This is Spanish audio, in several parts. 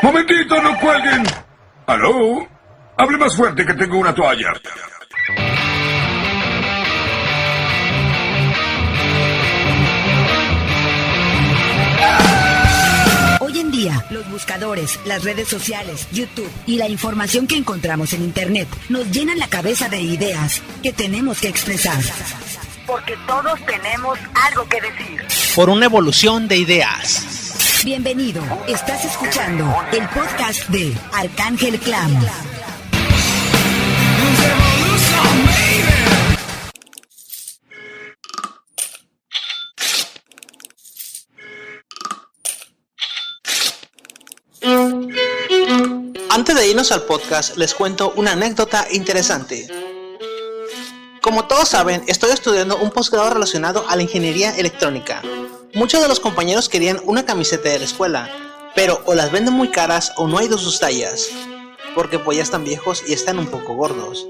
¡Momentito, no cuelguen! ¿Aló? Hable más fuerte que tengo una toalla. Hoy en día, los buscadores, las redes sociales, YouTube y la información que encontramos en Internet nos llenan la cabeza de ideas que tenemos que expresar. Porque todos tenemos algo que decir. Por una evolución de ideas. Bienvenido, estás escuchando el podcast de Arcángel Clan. Antes de irnos al podcast, les cuento una anécdota interesante. Como todos saben, estoy estudiando un posgrado relacionado a la ingeniería electrónica. Muchos de los compañeros querían una camiseta de la escuela, pero o las venden muy caras o no hay de sus tallas, porque pues ya están viejos y están un poco gordos.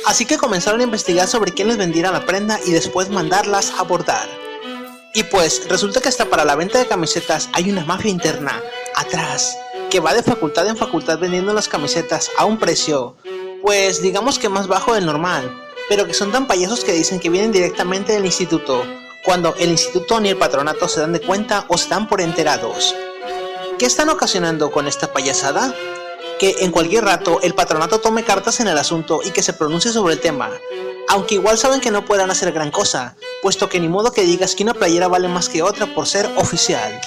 Así que comenzaron a investigar sobre quién les vendiera la prenda y después mandarlas a bordar. Y pues resulta que hasta para la venta de camisetas hay una mafia interna atrás, que va de facultad en facultad vendiendo las camisetas a un precio, pues digamos que más bajo del normal, pero que son tan payasos que dicen que vienen directamente del instituto, cuando el instituto ni el patronato se dan de cuenta o se dan por enterados. ¿Qué están ocasionando con esta payasada? Que en cualquier rato el patronato tome cartas en el asunto y que se pronuncie sobre el tema, aunque igual saben que no podrán hacer gran cosa, puesto que ni modo que digas que una playera vale más que otra por ser oficial.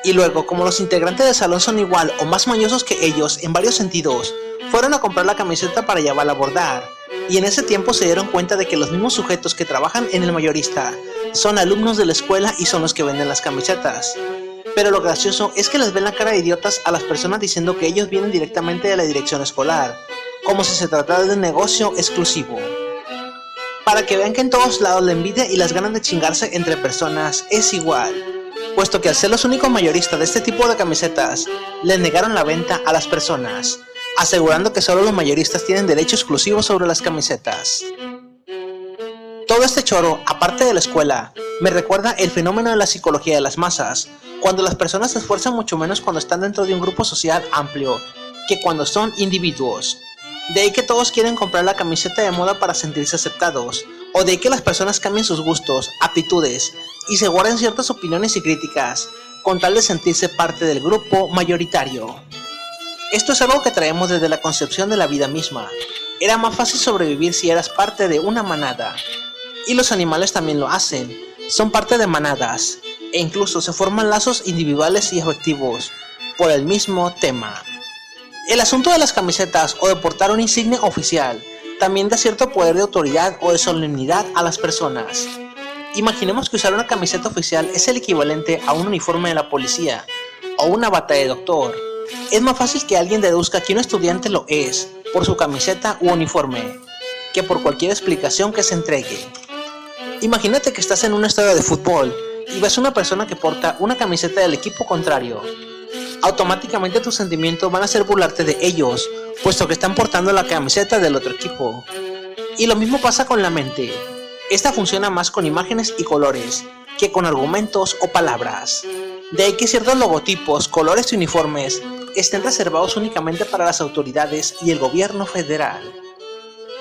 Y luego, como los integrantes del salón son igual o más mañosos que ellos en varios sentidos, fueron a comprar la camiseta para llevarla a bordar, y en ese tiempo se dieron cuenta de que los mismos sujetos que trabajan en el mayorista son alumnos de la escuela y son los que venden las camisetas. Pero lo gracioso es que les ven la cara de idiotas a las personas diciendo que ellos vienen directamente de la dirección escolar, como si se tratara de un negocio exclusivo. Para que vean que en todos lados la envidia y las ganas de chingarse entre personas es igual, puesto que al ser los únicos mayoristas de este tipo de camisetas, les negaron la venta a las personas, asegurando que solo los mayoristas tienen derecho exclusivo sobre las camisetas. Todo este choro, aparte de la escuela, me recuerda el fenómeno de la psicología de las masas, cuando las personas se esfuerzan mucho menos cuando están dentro de un grupo social amplio, que cuando son individuos. De ahí que todos quieren comprar la camiseta de moda para sentirse aceptados, o de ahí que las personas cambien sus gustos, aptitudes, y se guarden ciertas opiniones y críticas, con tal de sentirse parte del grupo mayoritario. Esto es algo que traemos desde la concepción de la vida misma. Era más fácil sobrevivir si eras parte de una manada. Y los animales también lo hacen, son parte de manadas, e incluso se forman lazos individuales y afectivos, por el mismo tema. El asunto de las camisetas o de portar una insignia oficial, también da cierto poder de autoridad o de solemnidad a las personas. Imaginemos que usar una camiseta oficial es el equivalente a un uniforme de la policía, o una bata de doctor. Es más fácil que alguien deduzca que un estudiante lo es, por su camiseta u uniforme, que por cualquier explicación que se entregue. Imagínate que estás en un estadio de fútbol y ves a una persona que porta una camiseta del equipo contrario. Automáticamente tus sentimientos van a ser burlarte de ellos, puesto que están portando la camiseta del otro equipo. Y lo mismo pasa con la mente. Esta funciona más con imágenes y colores, que con argumentos o palabras. De ahí que ciertos logotipos, colores y uniformes estén reservados únicamente para las autoridades y el gobierno federal.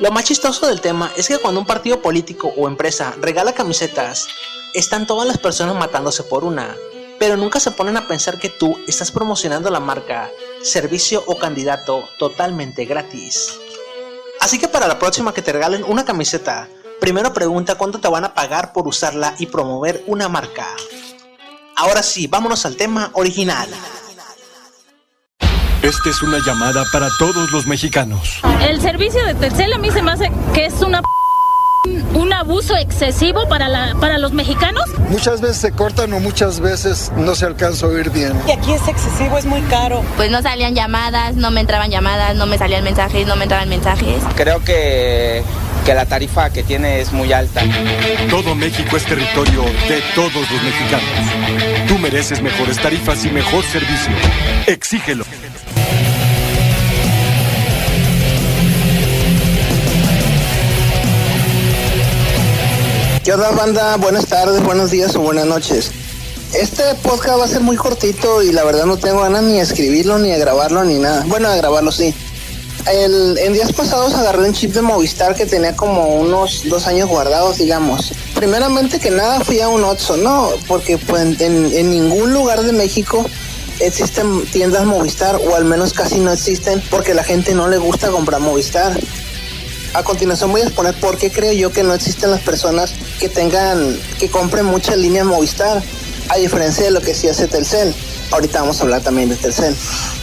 Lo más chistoso del tema es que cuando un partido político o empresa regala camisetas, están todas las personas matándose por una, pero nunca se ponen a pensar que tú estás promocionando la marca, servicio o candidato totalmente gratis. Así que para la próxima que te regalen una camiseta, primero pregunta cuánto te van a pagar por usarla y promover una marca. Ahora sí, vámonos al tema original. Esta es una llamada para todos los mexicanos. El servicio de Telcel a mí se me hace que es un abuso excesivo para los mexicanos. Muchas veces se cortan o muchas veces no se alcanza a oír bien. Y aquí es excesivo, es muy caro. Pues no salían llamadas, no me entraban llamadas, no me salían mensajes, no me entraban mensajes. Creo que la tarifa que tiene es muy alta. Todo México es territorio de todos los mexicanos. Tú mereces mejores tarifas y mejor servicio. Exígelo. ¿Qué onda, banda? Buenas tardes, buenos días o buenas noches. Este podcast va a ser muy cortito y la verdad no tengo ganas ni de escribirlo, ni de grabarlo, ni nada. Bueno, de grabarlo sí. En días pasados agarré un chip de Movistar que tenía como unos 2 años guardados, digamos. Primeramente que nada fui a un Oxxo, ¿no? Porque pues, en ningún lugar de México existen tiendas Movistar, o al menos casi no existen, porque a la gente no le gusta comprar Movistar. A continuación voy a exponer por qué creo yo que no existen las personas que compren muchas líneas Movistar, a diferencia de lo que sí hace Telcel. Ahorita vamos a hablar también de Telcel.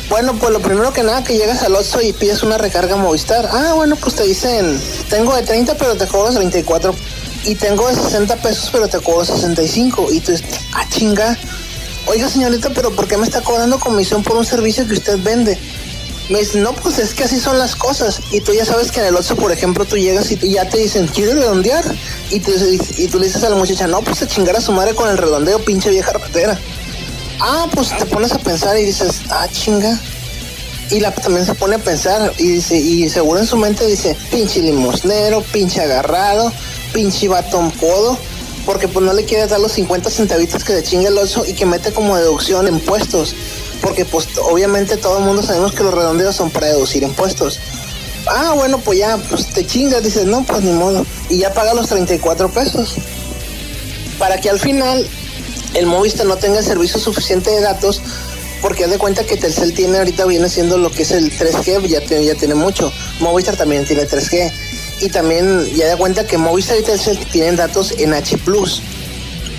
Bueno, pues lo primero que nada, que llegas al Oxxo y pides una recarga Movistar. Bueno, pues te dicen, tengo de 30 pero te cobro 34. Y tengo de 60 pesos pero te cobro 65. Y tú dices, chinga. Oiga señorita, pero ¿por qué me está cobrando comisión por un servicio que usted vende? Me dice, no, pues es que así son las cosas. Y tú ya sabes que en el Oxxo, por ejemplo, tú llegas y ya te dicen, ¿quieres redondear? Y tú le dices a la muchacha, no, pues a chingar a su madre con el redondeo, pinche vieja ratera. Pues te pones a pensar y dices, chinga. Y la también se pone a pensar y dice, y seguro en su mente dice, pinche limosnero, pinche agarrado, pinche batón codo, porque pues no le quiere dar los 50 centavitos que le chinga el Oxxo y que mete como deducción en impuestos, porque pues obviamente todo el mundo sabemos que los redondeos son para deducir impuestos. Bueno, pues ya, pues te chingas, dices, no, pues ni modo, y ya paga los 34 pesos, para que al final el Movistar no tenga el servicio suficiente de datos, porque haz de cuenta que Telcel viene siendo lo que es el 3G, ya tiene mucho. Movistar también tiene 3G. Y también ya de cuenta que Movistar y Telcel tienen datos en H+.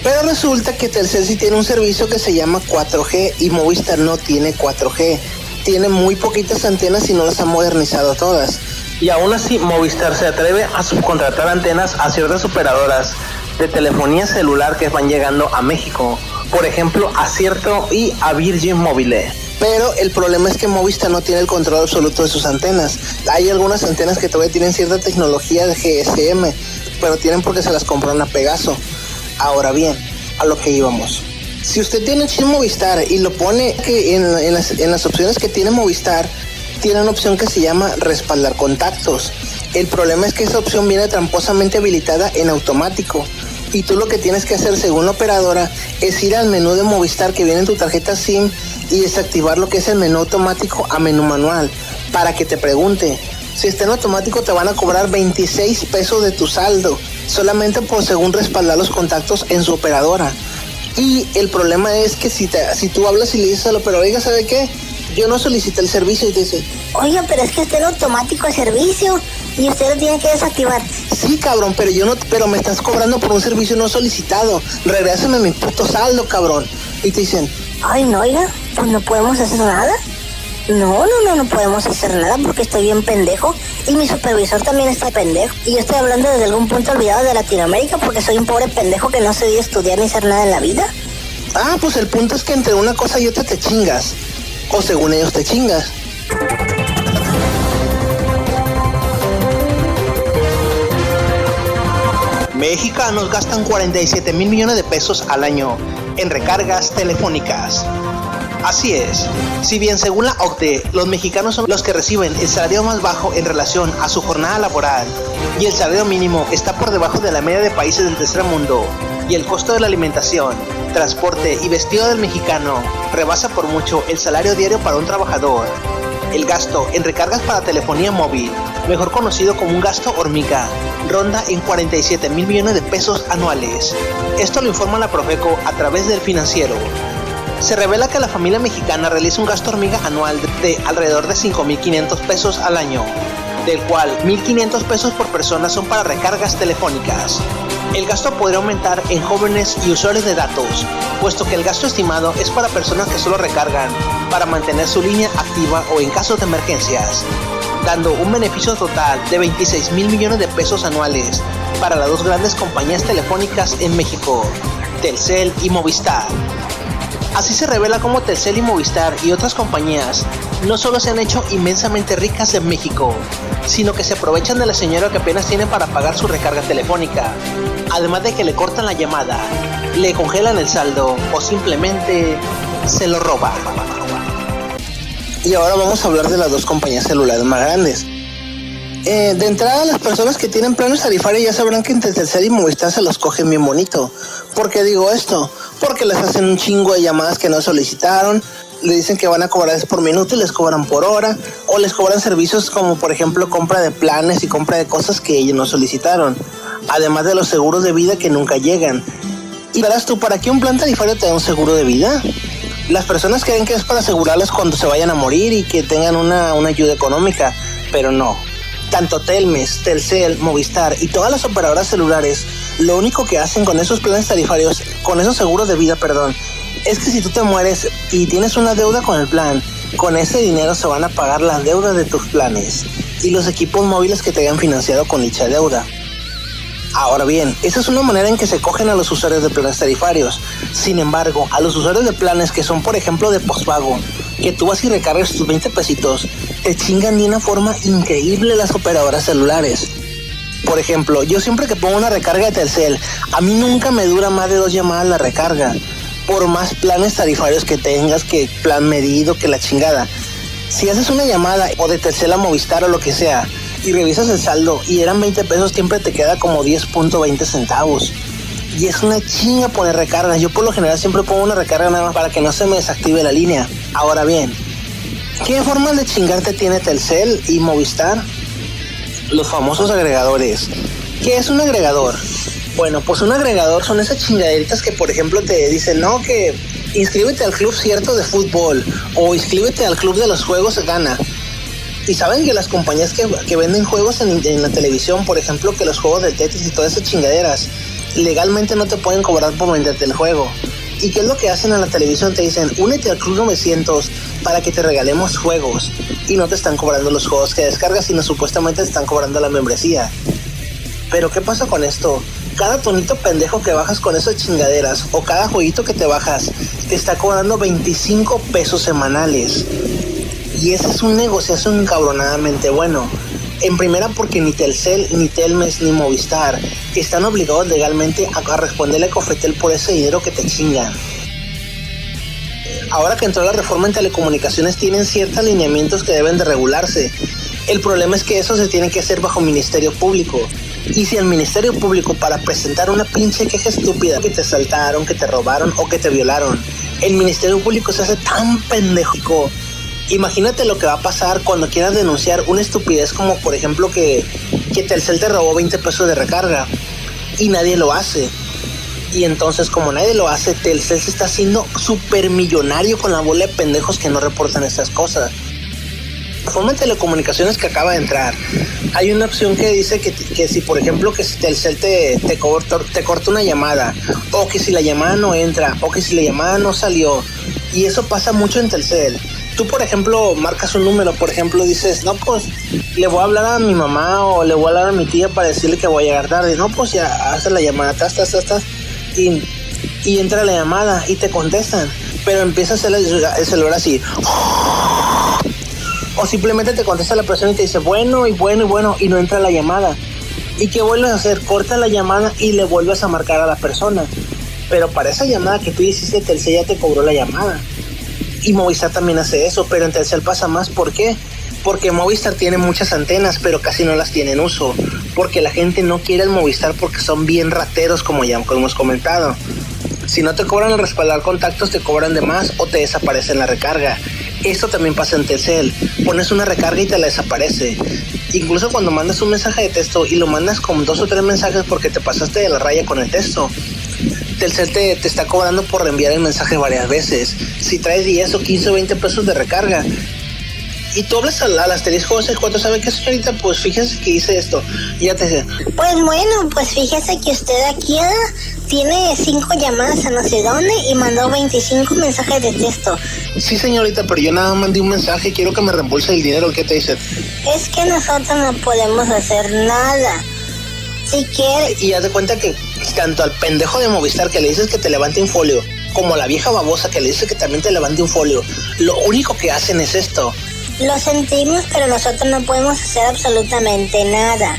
Pero resulta que Telcel sí tiene un servicio que se llama 4G y Movistar no tiene 4G. Tiene muy poquitas antenas y no las ha modernizado todas. Y aún así Movistar se atreve a subcontratar antenas a ciertas operadoras de telefonía celular que van llegando a México, por ejemplo a Cierto y a Virgin Mobile. Pero el problema es que Movistar no tiene el control absoluto de sus antenas. Hay algunas antenas que todavía tienen cierta tecnología de GSM, pero tienen porque se las compraron a Pegaso. Ahora bien, a lo que íbamos. Si usted tiene el chip Movistar y lo pone que en las opciones que tiene Movistar, tiene una opción que se llama respaldar contactos. El problema es que esa opción viene tramposamente habilitada en automático. Y tú lo que tienes que hacer, según la operadora, es ir al menú de Movistar que viene en tu tarjeta SIM y desactivar lo que es el menú automático a menú manual, para que te pregunte. Si está en automático te van a cobrar 26 pesos de tu saldo, solamente por según respaldar los contactos en su operadora. Y el problema es que si tú hablas y le dices al operador, oiga, ¿sabe qué? Yo no solicité el servicio, y te dice, oiga, pero es que está en automático el servicio y usted lo tiene que desactivar. Sí, cabrón, pero me estás cobrando por un servicio no solicitado. Regrésame mi puto saldo, cabrón. Y te dicen, ay, no, oiga, pues no podemos hacer nada. No podemos hacer nada porque estoy bien pendejo y mi supervisor también está pendejo. Y yo estoy hablando desde algún punto olvidado de Latinoamérica porque soy un pobre pendejo que no se dio a estudiar ni hacer nada en la vida. Pues el punto es que entre una cosa y otra te chingas. O según ellos te chingas. Mexicanos gastan 47 mil millones de pesos al año en recargas telefónicas. Así es, si bien según la OCDE, los mexicanos son los que reciben el salario más bajo en relación a su jornada laboral y el salario mínimo está por debajo de la media de países del tercer mundo, y el costo de la alimentación, transporte y vestido del mexicano rebasa por mucho el salario diario para un trabajador. El gasto en recargas para telefonía móvil, mejor conocido como un gasto hormiga, ronda en 47 mil millones de pesos anuales. Esto lo informa la Profeco a través del Financiero. Se revela que la familia mexicana realiza un gasto hormiga anual de alrededor de 5.500 pesos al año, del cual 1.500 pesos por persona son para recargas telefónicas. El gasto podría aumentar en jóvenes y usuarios de datos, puesto que el gasto estimado es para personas que solo recargan para mantener su línea activa o en casos de emergencias, dando un beneficio total de 26 mil millones de pesos anuales para las dos grandes compañías telefónicas en México, Telcel y Movistar. Así se revela cómo Telcel y Movistar y otras compañías no solo se han hecho inmensamente ricas en México, sino que se aprovechan de la señora que apenas tiene para pagar su recarga telefónica, además de que le cortan la llamada, le congelan el saldo o simplemente se lo roban. Y ahora vamos a hablar de las dos compañías celulares más grandes. De entrada, las personas que tienen planes tarifarios ya sabrán que entre Telcel y Movistar se los cogen bien bonito. ¿Por qué digo esto? porque les hacen un chingo de llamadas que no solicitaron, le dicen que van a cobrar por minuto y les cobran por hora, o les cobran servicios como por ejemplo compra de planes y compra de cosas que ellos no solicitaron, además de los seguros de vida que nunca llegan. Y verás tú, ¿para qué un plan tarifario te da un seguro de vida? Las personas creen que es para asegurarles cuando se vayan a morir y que tengan una ayuda económica, pero no. Tanto Telmex, Telcel, Movistar y todas las operadoras celulares, lo único que hacen con esos planes tarifarios, con esos seguros de vida, es que si tú te mueres y tienes una deuda con el plan, con ese dinero se van a pagar las deudas de tus planes y los equipos móviles que te hayan financiado con dicha deuda. Ahora bien, esa es una manera en que se cogen a los usuarios de planes tarifarios. Sin embargo, a los usuarios de planes que son, por ejemplo, de postpago, que tú vas y recargas tus 20 pesitos, te chingan de una forma increíble las operadoras celulares. Por ejemplo, yo siempre que pongo una recarga de Telcel, a mí nunca me dura más de 2 llamadas la recarga. Por más planes tarifarios que tengas, que plan medido, que la chingada. Si haces una llamada o de Telcel a Movistar o lo que sea, y revisas el saldo y eran 20 pesos, siempre te queda como 10.20 centavos. Y es una chinga poner recargas. Yo por lo general siempre pongo una recarga nada más para que no se me desactive la línea. Ahora bien, ¿qué formas de chingarte tiene Telcel y Movistar? Los famosos agregadores. ¿Qué es un agregador? Bueno, pues un agregador son esas chingaderitas que, por ejemplo, te dicen, no, que inscríbete al club cierto de fútbol o inscríbete al club de los juegos gana. Y saben que las compañías que venden juegos en la televisión, por ejemplo, que los juegos de Tetris y todas esas chingaderas, legalmente no te pueden cobrar por venderte el juego. ¿Y qué es lo que hacen en la televisión? Te dicen, únete al Club 900 para que te regalemos juegos. Y no te están cobrando los juegos que descargas, sino supuestamente te están cobrando la membresía. Pero ¿qué pasa con esto? Cada tonito pendejo que bajas con esas chingaderas o cada jueguito que te bajas te está cobrando 25 pesos semanales. Y ese es un negociazo encabronadamente bueno. En primera porque ni Telcel, ni Telmex, ni Movistar están obligados legalmente a responderle a Cofetel por ese dinero que te chingan. Ahora que entró la reforma en telecomunicaciones tienen ciertos lineamientos que deben de regularse. El problema es que eso se tiene que hacer bajo Ministerio Público. Y si el Ministerio Público, para presentar una pinche queja estúpida que te asaltaron, que te robaron o que te violaron, el Ministerio Público se hace tan pendejo. Imagínate lo que va a pasar cuando quieras denunciar una estupidez como, por ejemplo, que Telcel te robó 20 pesos de recarga y nadie lo hace. Y entonces, como nadie lo hace, Telcel se está haciendo súper millonario con la bola de pendejos que no reportan estas cosas. La forma de telecomunicaciones que acaba de entrar, hay una opción que dice que si, por ejemplo, que si Telcel te corta una llamada, o que si la llamada no entra, o que si la llamada no salió, y eso pasa mucho en Telcel. Tú, por ejemplo, marcas un número, por ejemplo, dices, no, pues, le voy a hablar a mi mamá o le voy a hablar a mi tía para decirle que voy a llegar tarde. No, pues ya, haces la llamada, y entra la llamada y te contestan, pero empieza a hacer el celular así. O simplemente te contesta la persona y te dice, bueno, y no entra la llamada. ¿Y qué vuelves a hacer? Corta la llamada y le vuelves a marcar a la persona. Pero para esa llamada que tú hiciste, Telcel ya te cobró la llamada. Y Movistar también hace eso, pero en Telcel pasa más. ¿Por qué? Porque Movistar tiene muchas antenas, pero casi no las tiene en uso. Porque la gente no quiere el Movistar porque son bien rateros, como ya hemos comentado. Si no te cobran el respaldar contactos, te cobran de más o te desaparece la recarga. Esto también pasa en Telcel. Pones una recarga y te la desaparece. Incluso cuando mandas un mensaje de texto y lo mandas con 2 o 3 mensajes porque te pasaste de la raya con el texto, Telcel te está cobrando por reenviar el mensaje varias veces. Si traes 10 o 15 o 20 pesos de recarga y tú hablas al asterisco 4, ¿sabe qué, señorita? Pues fíjese que hice esto. Y ya te dice, pues bueno, pues fíjese que usted aquí tiene 5 llamadas a no sé dónde y mandó 25 mensajes de texto. Sí, señorita, pero yo nada más mandé un mensaje, quiero que me reembolse el dinero. ¿Qué te dice? Es que nosotros no podemos hacer nada. Si quiere. Y haz de cuenta que tanto al pendejo de Movistar que le dices que te levante un folio, como a la vieja babosa que le dice que también te levante un folio, lo único que hacen es esto. Lo sentimos, pero nosotros no podemos hacer absolutamente nada.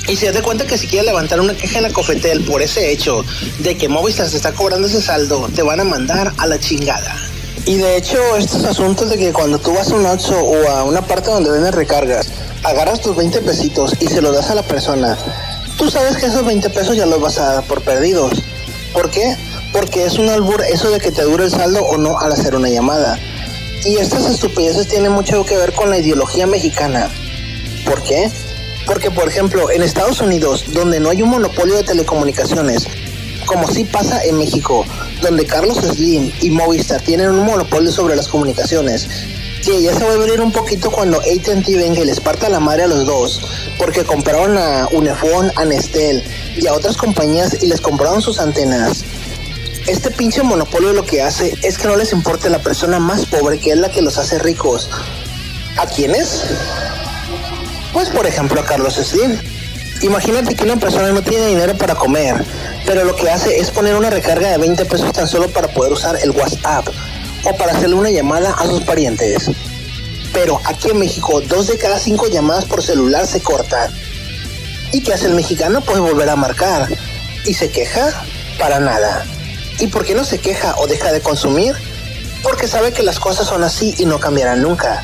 Y se da cuenta que si quieres levantar una queja en la Cofetel por ese hecho de que Movistar se está cobrando ese saldo, te van a mandar a la chingada. Y de hecho, estos asuntos de que cuando tú vas a un Oxxo o a una parte donde venden recargas, agarras tus 20 pesitos y se los das a la persona, tú sabes que esos 20 pesos ya los vas a dar por perdidos. ¿Por qué? porque es un albur eso de que te dure el saldo o no al hacer una llamada. Y estas estupideces tienen mucho que ver con la ideología mexicana. ¿Por qué? Porque, por ejemplo, en Estados Unidos, donde no hay un monopolio de telecomunicaciones, como sí pasa en México, donde Carlos Slim y Movistar tienen un monopolio sobre las comunicaciones, que ya se va a abrir un poquito cuando AT&T venga y les parta la madre a los dos, porque compraron a Unifón, a Nestel y a otras compañías y les compraron sus antenas. Este pinche monopolio lo que hace es que no les importe la persona más pobre, que es la que los hace ricos. ¿A quiénes? Pues por ejemplo a Carlos Slim. Imagínate que una persona no tiene dinero para comer, pero lo que hace es poner una recarga de 20 pesos tan solo para poder usar el WhatsApp o para hacerle una llamada a sus parientes. Pero aquí en México, 2 de cada 5 llamadas por celular se cortan. ¿Y qué hace el mexicano? Pues volver a marcar. ¿Y se queja? Para nada. ¿Y por qué no se queja o deja de consumir? Porque sabe que las cosas son así y no cambiarán nunca.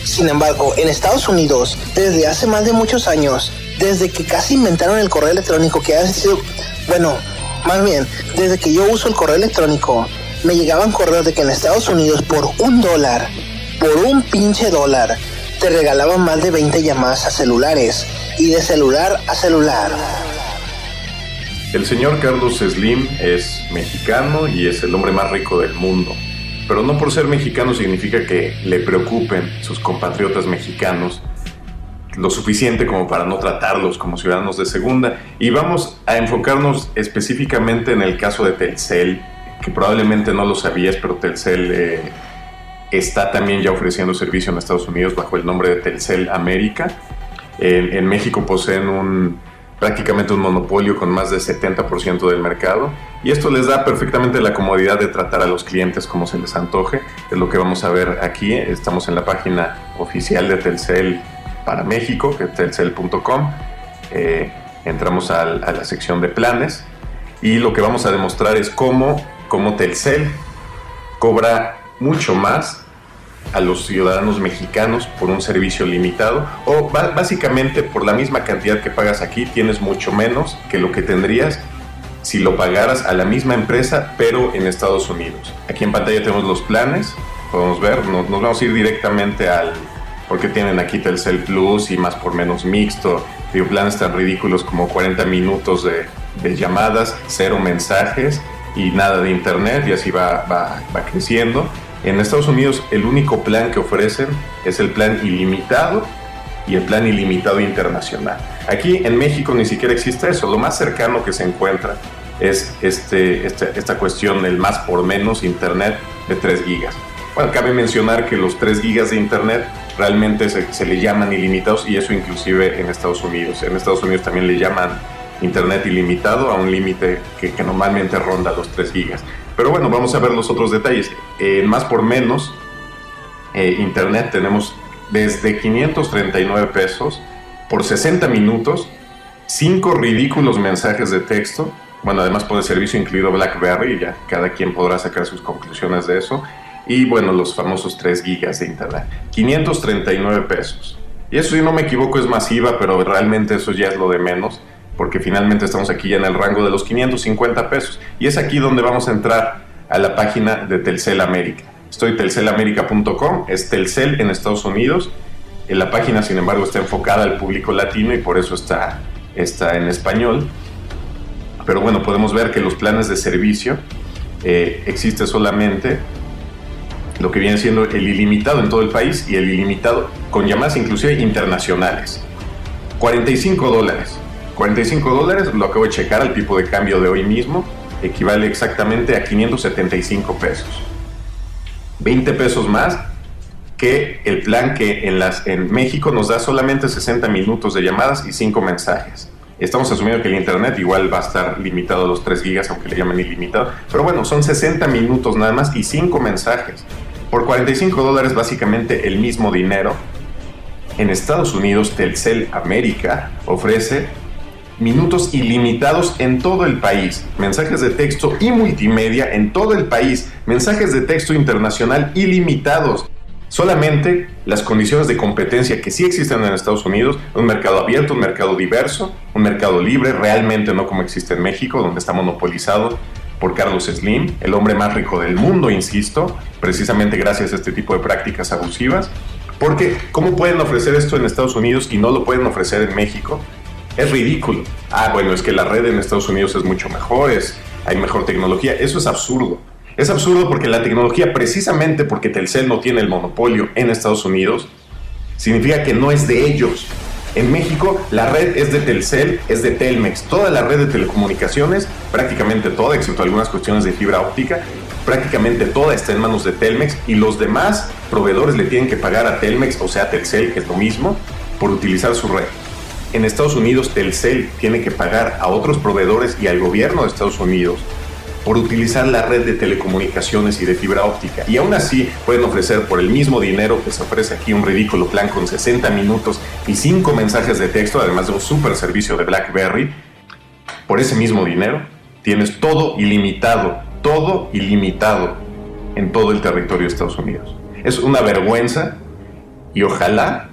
Sin embargo, en Estados Unidos, desde hace más de muchos años, desde que casi inventaron el correo electrónico, que ha sido, bueno, más bien, desde que yo uso el correo electrónico, me llegaban correos de que en Estados Unidos por $1, por un pinche dólar, te regalaban más de 20 llamadas a celulares, y de celular a celular. El señor Carlos Slim es mexicano y es el hombre más rico del mundo. Pero no por ser mexicano significa que le preocupen sus compatriotas mexicanos lo suficiente como para no tratarlos como ciudadanos de segunda. Y vamos a enfocarnos específicamente en el caso de Telcel, que probablemente no lo sabías, pero Telcel está también ya ofreciendo servicio en Estados Unidos bajo el nombre de Telcel América. En México poseen prácticamente un monopolio con más del 70% del mercado, y esto les da perfectamente la comodidad de tratar a los clientes como se les antoje. Es lo que vamos a ver aquí. Estamos en la página oficial de Telcel para México, que es telcel.com. Entramos a la sección de planes, y lo que vamos a demostrar es cómo Telcel cobra mucho más a los ciudadanos mexicanos por un servicio limitado, o básicamente por la misma cantidad que pagas aquí, tienes mucho menos que lo que tendrías si lo pagaras a la misma empresa, pero en Estados Unidos. Aquí en pantalla tenemos los planes, podemos ver, nos vamos a ir directamente porque tienen aquí Telcel Plus y más por menos mixto, planes tan ridículos como 40 minutos de llamadas, 0 mensajes y nada de internet, y así va creciendo. En Estados Unidos el único plan que ofrecen es el plan ilimitado y el plan ilimitado internacional. Aquí en México ni siquiera existe eso. Lo más cercano que se encuentra es esta cuestión del más por menos internet de 3 gigas. Bueno, cabe mencionar que los 3 gigas de internet realmente se le llaman ilimitados, y eso inclusive en Estados Unidos. En Estados Unidos también le llaman internet ilimitado a un límite que normalmente ronda los 3 gigas. Pero bueno, vamos a ver los otros detalles. En más por menos internet tenemos desde 539 pesos por 60 minutos, 5 ridículos mensajes de texto. Bueno, además por el servicio incluido BlackBerry, ya cada quien podrá sacar sus conclusiones de eso. Y bueno, los famosos 3 gigas de internet, 539 pesos. Y eso, si no me equivoco, es masiva, pero realmente eso ya es lo de menos, porque finalmente estamos aquí ya en el rango de los 550 pesos. Y es aquí donde vamos a entrar a la página de Telcel América. Estoy telcelamerica.com, es Telcel en Estados Unidos. La página, sin embargo, está enfocada al público latino y por eso está en español. Pero bueno, podemos ver que los planes de servicio existe solamente lo que viene siendo el ilimitado en todo el país y el ilimitado con llamadas inclusive internacionales. $45. $45, lo acabo de checar al tipo de cambio de hoy mismo, equivale exactamente a 575 pesos. 20 pesos más que el plan que en México nos da solamente 60 minutos de llamadas y 5 mensajes. Estamos asumiendo que el internet igual va a estar limitado a los 3 gigas, aunque le llamen ilimitado. Pero bueno, son 60 minutos nada más y 5 mensajes. Por $45, básicamente el mismo dinero. En Estados Unidos, Telcel América ofrece minutos ilimitados en todo el país, mensajes de texto y multimedia en todo el país, mensajes de texto internacional ilimitados. Solamente las condiciones de competencia que sí existen en Estados Unidos, un mercado abierto, un mercado diverso, un mercado libre, realmente no como existe en México, donde está monopolizado por Carlos Slim, el hombre más rico del mundo, insisto, precisamente gracias a este tipo de prácticas abusivas. Porque, ¿cómo pueden ofrecer esto en Estados Unidos y no lo pueden ofrecer en México? Es ridículo. Bueno, es que la red en Estados Unidos es mucho mejor, hay mejor tecnología. Eso es absurdo. Es absurdo porque la tecnología, precisamente porque Telcel no tiene el monopolio en Estados Unidos, significa que no es de ellos. En México, la red es de Telcel, es de Telmex. Toda la red de telecomunicaciones, prácticamente toda, excepto algunas cuestiones de fibra óptica, prácticamente toda está en manos de Telmex y los demás proveedores le tienen que pagar a Telmex, o sea, a Telcel, que es lo mismo, por utilizar su red. En Estados Unidos, Telcel tiene que pagar a otros proveedores y al gobierno de Estados Unidos por utilizar la red de telecomunicaciones y de fibra óptica. Y aún así pueden ofrecer por el mismo dinero que se ofrece aquí un ridículo plan con 60 minutos y 5 mensajes de texto, además de un super servicio de BlackBerry. Por ese mismo dinero tienes todo ilimitado en todo el territorio de Estados Unidos. Es una vergüenza y ojalá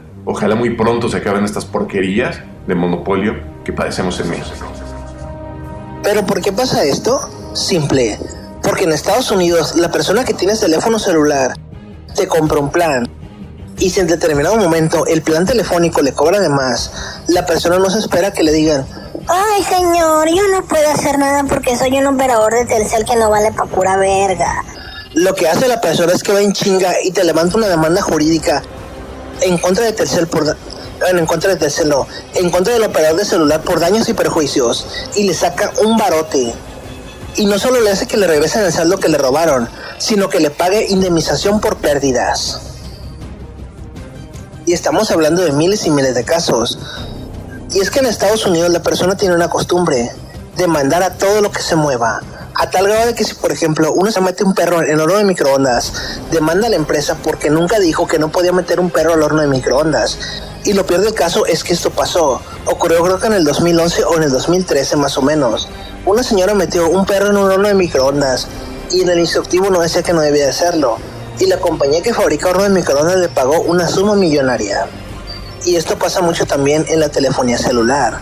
muy pronto se acaben estas porquerías de monopolio que padecemos en México. ¿Pero por qué pasa esto? Simple, porque en Estados Unidos la persona que tiene teléfono celular te compra un plan y si en determinado momento el plan telefónico le cobra de más, la persona no se espera que le digan: ay señor, yo no puedo hacer nada porque soy un operador de Telcel que no vale pa' pura verga. Lo que hace la persona es que va en chinga y te levanta una demanda jurídica en contra de Telcel en contra del operador de celular por daños y perjuicios y le saca un barote. Y no solo le hace que le regresen el saldo que le robaron, sino que le pague indemnización por pérdidas. Y estamos hablando de miles y miles de casos. Y es que en Estados Unidos la persona tiene una costumbre de mandar a todo lo que se mueva, a tal grado de que si por ejemplo uno se mete un perro en el horno de microondas, demanda a la empresa porque nunca dijo que no podía meter un perro al horno de microondas. Y lo peor del caso es que esto ocurrió creo que en el 2011 o en el 2013 más o menos. Una señora metió un perro en un horno de microondas y en el instructivo no decía que no debía hacerlo. Y la compañía que fabrica horno de microondas le pagó una suma millonaria. Y esto pasa mucho también en la telefonía celular.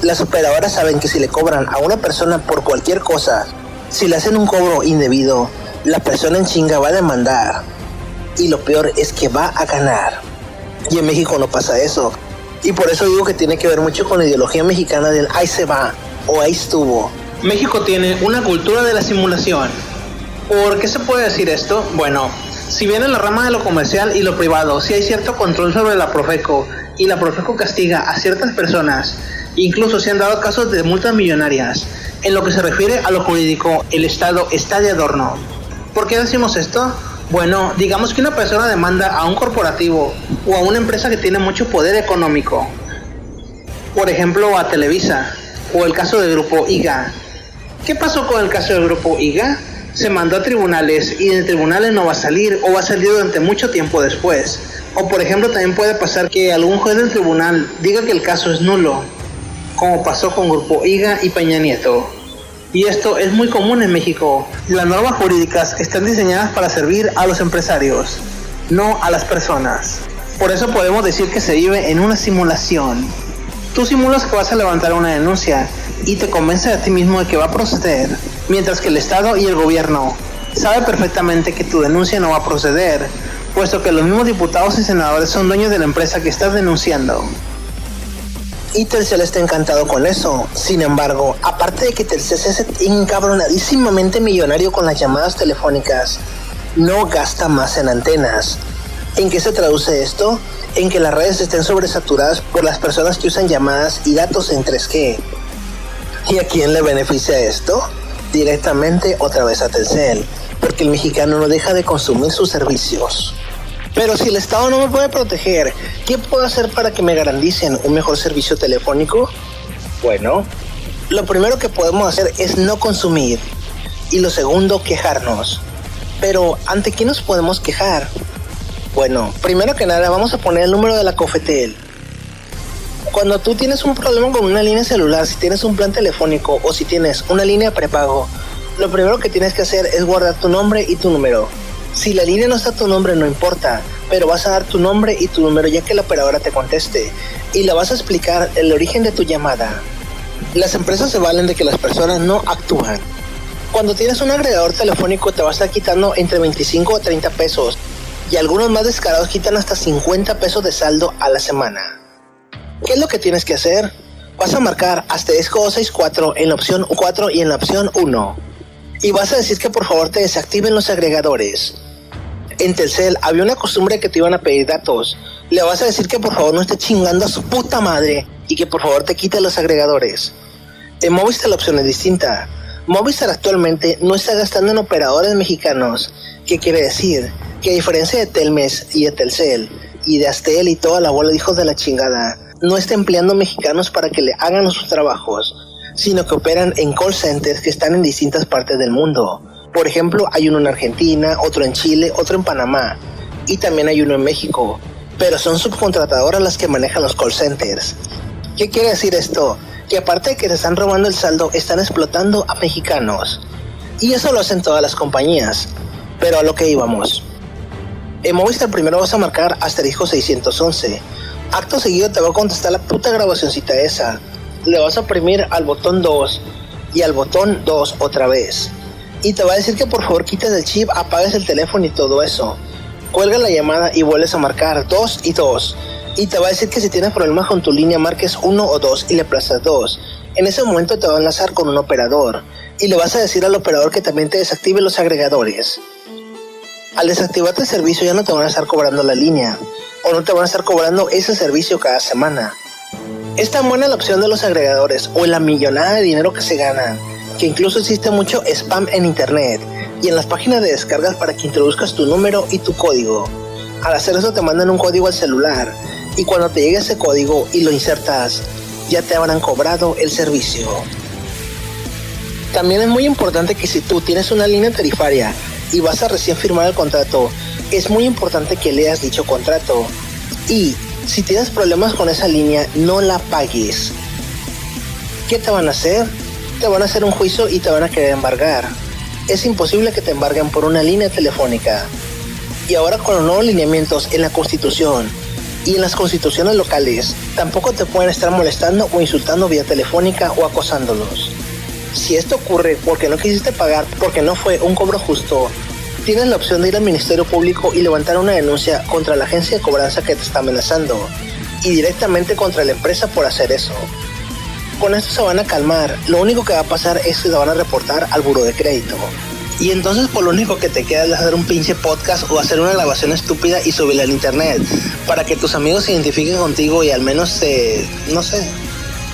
Las operadoras saben que si le cobran a una persona por cualquier cosa, si le hacen un cobro indebido, la persona en chinga va a demandar. Y lo peor es que va a ganar. Y en México no pasa eso. Y por eso digo que tiene que ver mucho con la ideología mexicana del ahí se va o ahí estuvo. México tiene una cultura de la simulación. ¿Por qué se puede decir esto? Bueno, si bien en la rama de lo comercial y lo privado sí hay cierto control sobre la Profeco y la Profeco castiga a ciertas personas, incluso se han dado casos de multas millonarias, en lo que se refiere a lo jurídico, el Estado está de adorno. ¿Por qué decimos esto? Bueno, digamos que una persona demanda a un corporativo o a una empresa que tiene mucho poder económico, por ejemplo a Televisa o el caso del Grupo IGA. ¿Qué pasó con el caso del Grupo IGA? Se mandó a tribunales y en tribunales no va a salir o va a salir durante mucho tiempo después. O por ejemplo también puede pasar que algún juez del tribunal diga que el caso es nulo, como pasó con Grupo IGA y Peña Nieto. Y esto es muy común en México. Las normas jurídicas están diseñadas para servir a los empresarios, no a las personas. Por eso podemos decir que se vive en una simulación. Tú simulas que vas a levantar una denuncia y te convences a ti mismo de que va a proceder, mientras que el Estado y el gobierno saben perfectamente que tu denuncia no va a proceder, puesto que los mismos diputados y senadores son dueños de la empresa que estás denunciando. Y Telcel está encantado con eso. Sin embargo, aparte de que Telcel se hace encabronadísimamente millonario con las llamadas telefónicas, no gasta más en antenas. ¿En qué se traduce esto? En que las redes estén sobresaturadas por las personas que usan llamadas y datos en 3G. ¿Y a quién le beneficia esto? Directamente otra vez a Telcel, porque el mexicano no deja de consumir sus servicios. Pero si el Estado no me puede proteger, ¿qué puedo hacer para que me garanticen un mejor servicio telefónico? Bueno, lo primero que podemos hacer es no consumir. Y lo segundo, quejarnos. Pero, ¿ante quién nos podemos quejar? Bueno, primero que nada vamos a poner el número de la Cofetel. Cuando tú tienes un problema con una línea celular, si tienes un plan telefónico o si tienes una línea prepago, lo primero que tienes que hacer es guardar tu nombre y tu número. Si la línea no está a tu nombre no importa, pero vas a dar tu nombre y tu número ya que la operadora te conteste, y le vas a explicar el origen de tu llamada. Las empresas se valen de que las personas no actúan. Cuando tienes un agregador telefónico te va a estar quitando entre 25 a 30 pesos, y algunos más descarados quitan hasta 50 pesos de saldo a la semana. ¿Qué es lo que tienes que hacer? Vas a marcar asterisco 264 en la opción 4 y en la opción 1. Y vas a decir que por favor te desactiven los agregadores. En Telcel había una costumbre que te iban a pedir datos. Le vas a decir que por favor no esté chingando a su puta madre y que por favor te quite los agregadores. En Movistar la opción es distinta. Movistar actualmente no está gastando en operadores mexicanos, que quiere decir que a diferencia de Telmex y de Telcel y de Astel y toda la bola de hijos de la chingada, no está empleando mexicanos para que le hagan sus trabajos, sino que operan en call centers que están en distintas partes del mundo. Por ejemplo, hay uno en Argentina, otro en Chile, otro en Panamá, y también hay uno en México, pero son subcontratadoras las que manejan los call centers. ¿Qué quiere decir esto? Que aparte de que se están robando el saldo, están explotando a mexicanos. Y eso lo hacen todas las compañías. Pero a lo que íbamos. En Movistar primero vas a marcar asterisco 611. Acto seguido te va a contestar la puta grabacioncita esa. Le vas a oprimir al botón 2 y al botón 2 otra vez. Y te va a decir que por favor quites el chip, apagues el teléfono y todo eso. Cuelga la llamada y vuelves a marcar 2 y 2. Y te va a decir que si tienes problemas con tu línea marques 1 o 2 y le aplazas 2. En ese momento te va a enlazar con un operador. Y le vas a decir al operador que también te desactive los agregadores. Al desactivarte el servicio ya no te van a estar cobrando la línea. O no te van a estar cobrando ese servicio cada semana. Es tan buena la opción de los agregadores o la millonada de dinero que se gana, que incluso existe mucho spam en internet y en las páginas de descargas para que introduzcas tu número y tu código. Al hacer eso te mandan un código al celular y cuando te llegue ese código y lo insertas, ya te habrán cobrado el servicio. También es muy importante que si tú tienes una línea tarifaria y vas a recién firmar el contrato, es muy importante que leas dicho contrato. Y si tienes problemas con esa línea, no la pagues. ¿Qué te van a hacer? Te van a hacer un juicio y te van a querer embargar. Es imposible que te embarguen por una línea telefónica. Y ahora con los nuevos lineamientos en la Constitución y en las constituciones locales, tampoco te pueden estar molestando o insultando vía telefónica o acosándolos. Si esto ocurre porque no quisiste pagar, porque no fue un cobro justo, tienes la opción de ir al Ministerio Público y levantar una denuncia contra la agencia de cobranza que te está amenazando y directamente contra la empresa por hacer eso. Con esto se van a calmar, lo único que va a pasar es que se van a reportar al buró de crédito. Y entonces por lo único que te queda es hacer un pinche podcast o hacer una grabación estúpida y subirla al internet para que tus amigos se identifiquen contigo y al menos no sé.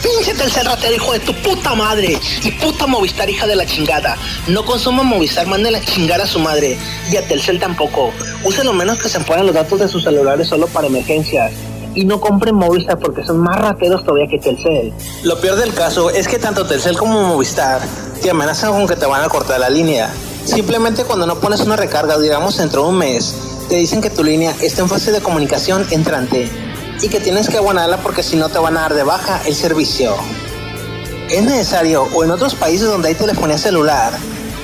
¡Pinche Telcel ratero, hijo de tu puta madre! Y puta Movistar, hija de la chingada. No consuman Movistar, manden la chingada a su madre. Y a Telcel tampoco. Usen lo menos que se puedan los datos de sus celulares solo para emergencias. Y no compren Movistar porque son más rateros todavía que Telcel. Lo peor del caso es que tanto Telcel como Movistar te amenazan con que te van a cortar la línea. Simplemente cuando no pones una recarga, digamos dentro de un mes, te dicen que tu línea está en fase de comunicación entrante y que tienes que abonarla porque si no te van a dar de baja el servicio. Es necesario, o en otros países donde hay telefonía celular,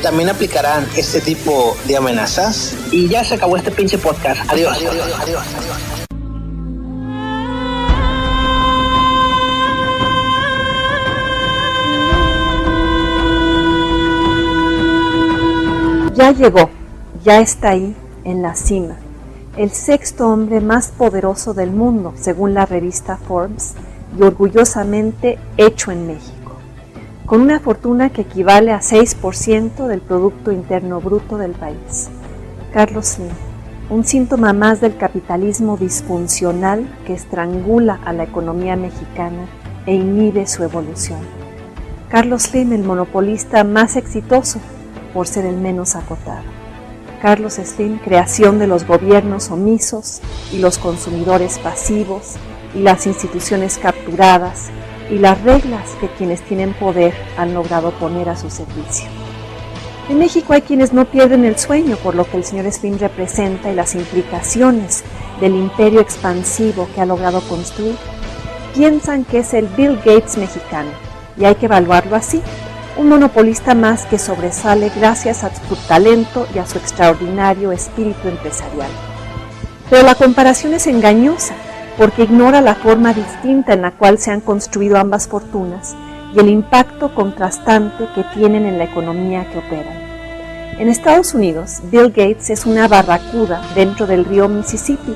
también aplicarán este tipo de amenazas. Y ya se acabó este pinche podcast. Adiós. Ya llegó, ya está ahí, en la cima, el sexto hombre más poderoso del mundo, según la revista Forbes, y orgullosamente hecho en México, con una fortuna que equivale a 6% del Producto Interno Bruto del país. Carlos Slim, un síntoma más del capitalismo disfuncional que estrangula a la economía mexicana e inhibe su evolución. Carlos Slim, el monopolista más exitoso, por ser el menos acotado. Carlos Slim, creación de los gobiernos omisos y los consumidores pasivos y las instituciones capturadas y las reglas que quienes tienen poder han logrado poner a su servicio. En México hay quienes no pierden el sueño por lo que el señor Slim representa y las implicaciones del imperio expansivo que ha logrado construir. Piensan que es el Bill Gates mexicano y hay que evaluarlo así. Un monopolista más que sobresale gracias a su talento y a su extraordinario espíritu empresarial. Pero la comparación es engañosa porque ignora la forma distinta en la cual se han construido ambas fortunas y el impacto contrastante que tienen en la economía que operan. En Estados Unidos, Bill Gates es una barracuda dentro del río Mississippi,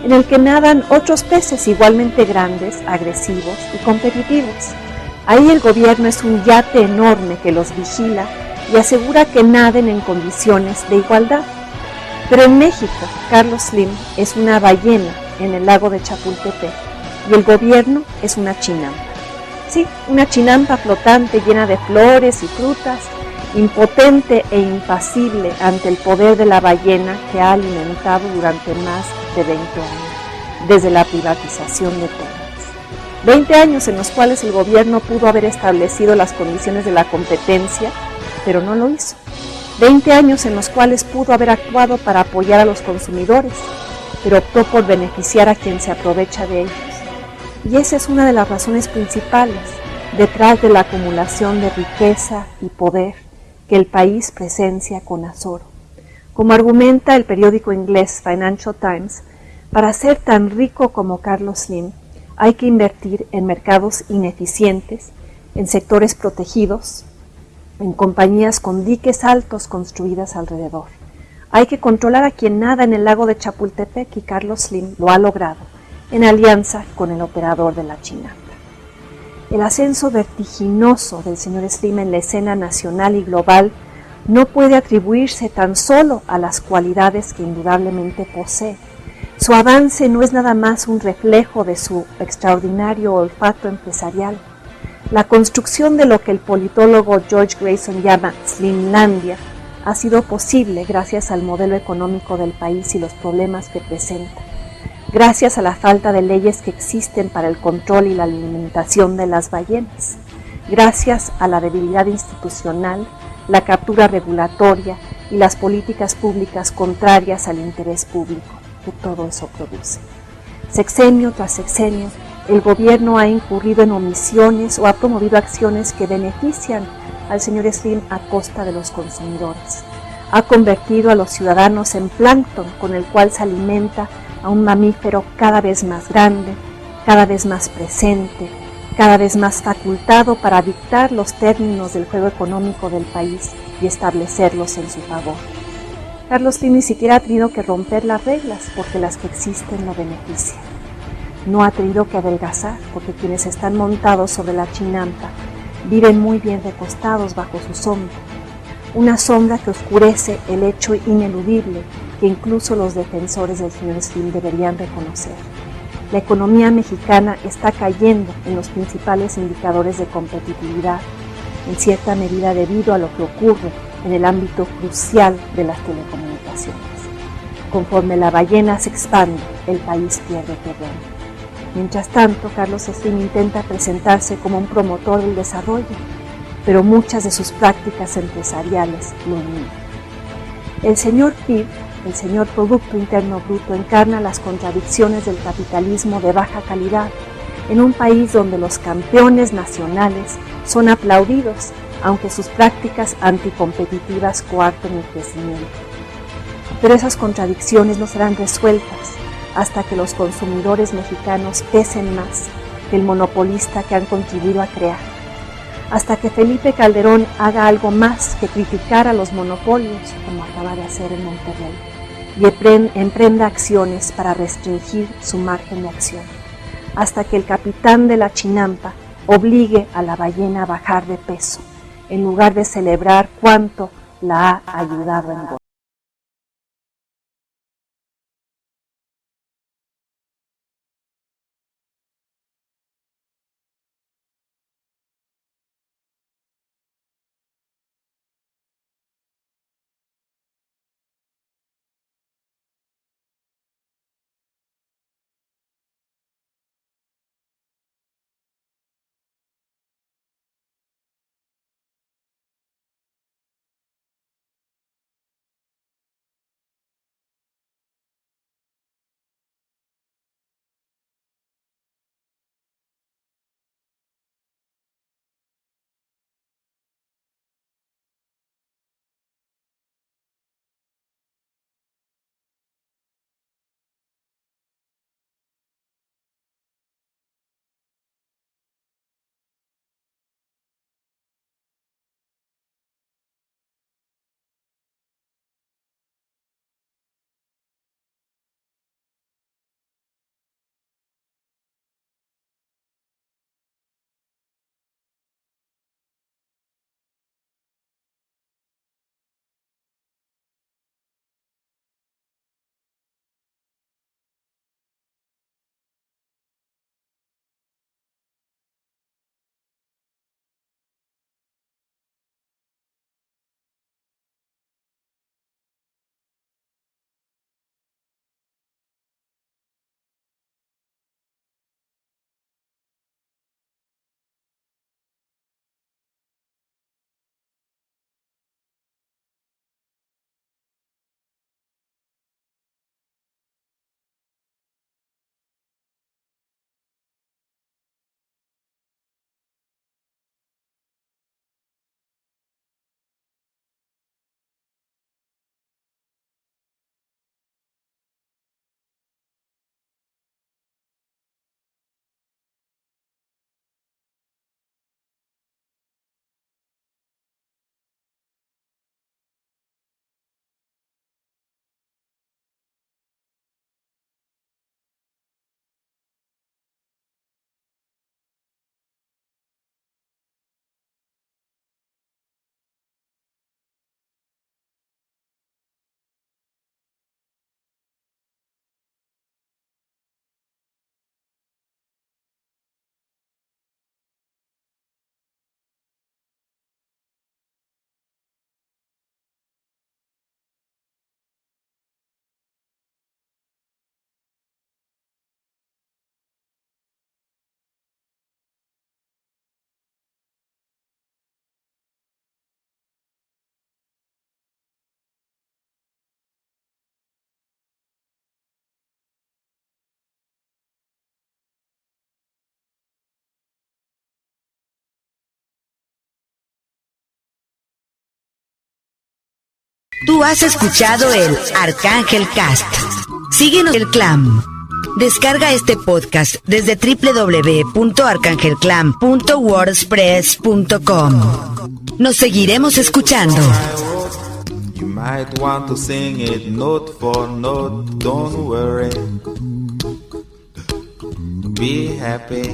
en el que nadan otros peces igualmente grandes, agresivos y competitivos. Ahí el gobierno es un yate enorme que los vigila y asegura que naden en condiciones de igualdad. Pero en México, Carlos Slim es una ballena en el lago de Chapultepec y el gobierno es una chinampa. Sí, una chinampa flotante llena de flores y frutas, impotente e impasible ante el poder de la ballena que ha alimentado durante más de 20 años, desde la privatización de Pemex. 20 años en los cuales el gobierno pudo haber establecido las condiciones de la competencia, pero no lo hizo. 20 años en los cuales pudo haber actuado para apoyar a los consumidores, pero optó por beneficiar a quien se aprovecha de ellos. Y esa es una de las razones principales detrás de la acumulación de riqueza y poder que el país presencia con azoro. Como argumenta el periódico inglés Financial Times, para ser tan rico como Carlos Slim hay que invertir en mercados ineficientes, en sectores protegidos, en compañías con diques altos construidas alrededor. Hay que controlar a quien nada en el lago de Chapultepec y Carlos Slim lo ha logrado, en alianza con el operador de la chinampa. El ascenso vertiginoso del señor Slim en la escena nacional y global no puede atribuirse tan solo a las cualidades que indudablemente posee. Su avance no es nada más un reflejo de su extraordinario olfato empresarial. La construcción de lo que el politólogo George Grayson llama Slimlandia ha sido posible gracias al modelo económico del país y los problemas que presenta, gracias a la falta de leyes que existen para el control y la alimentación de las ballenas, gracias a la debilidad institucional, la captura regulatoria y las políticas públicas contrarias al interés público que todo eso produce. Sexenio tras sexenio, el gobierno ha incurrido en omisiones o ha promovido acciones que benefician al señor Slim a costa de los consumidores. Ha convertido a los ciudadanos en plancton con el cual se alimenta a un mamífero cada vez más grande, cada vez más presente, cada vez más facultado para dictar los términos del juego económico del país y establecerlos en su favor. Carlos Slim ni siquiera ha tenido que romper las reglas porque las que existen lo benefician. No ha tenido que adelgazar porque quienes están montados sobre la chinampa viven muy bien recostados bajo su sombra, una sombra que oscurece el hecho ineludible que incluso los defensores del señor Slim deberían reconocer. La economía mexicana está cayendo en los principales indicadores de competitividad, en cierta medida debido a lo que ocurre en el ámbito crucial de las telecomunicaciones. Conforme la ballena se expande, el país pierde terreno. Mientras tanto, Carlos Slim intenta presentarse como un promotor del desarrollo, pero muchas de sus prácticas empresariales lo niegan. El señor PIB, el señor Producto Interno Bruto, encarna las contradicciones del capitalismo de baja calidad en un país donde los campeones nacionales son aplaudidos, aunque sus prácticas anticompetitivas coarten el crecimiento. Pero esas contradicciones no serán resueltas hasta que los consumidores mexicanos pesen más que el monopolista que han contribuido a crear, hasta que Felipe Calderón haga algo más que criticar a los monopolios, como acaba de hacer en Monterrey, y emprenda acciones para restringir su margen de acción, hasta que el capitán de la chinampa obligue a la ballena a bajar de peso, en lugar de celebrar cuánto la ha ayudado a engordar. Tú has escuchado el Arcángel Cast. Síguenos el Clam. Descarga este podcast desde www.arcangelclam.wordpress.com. Nos seguiremos escuchando. You might want to sing it note for note, don't worry. Be happy.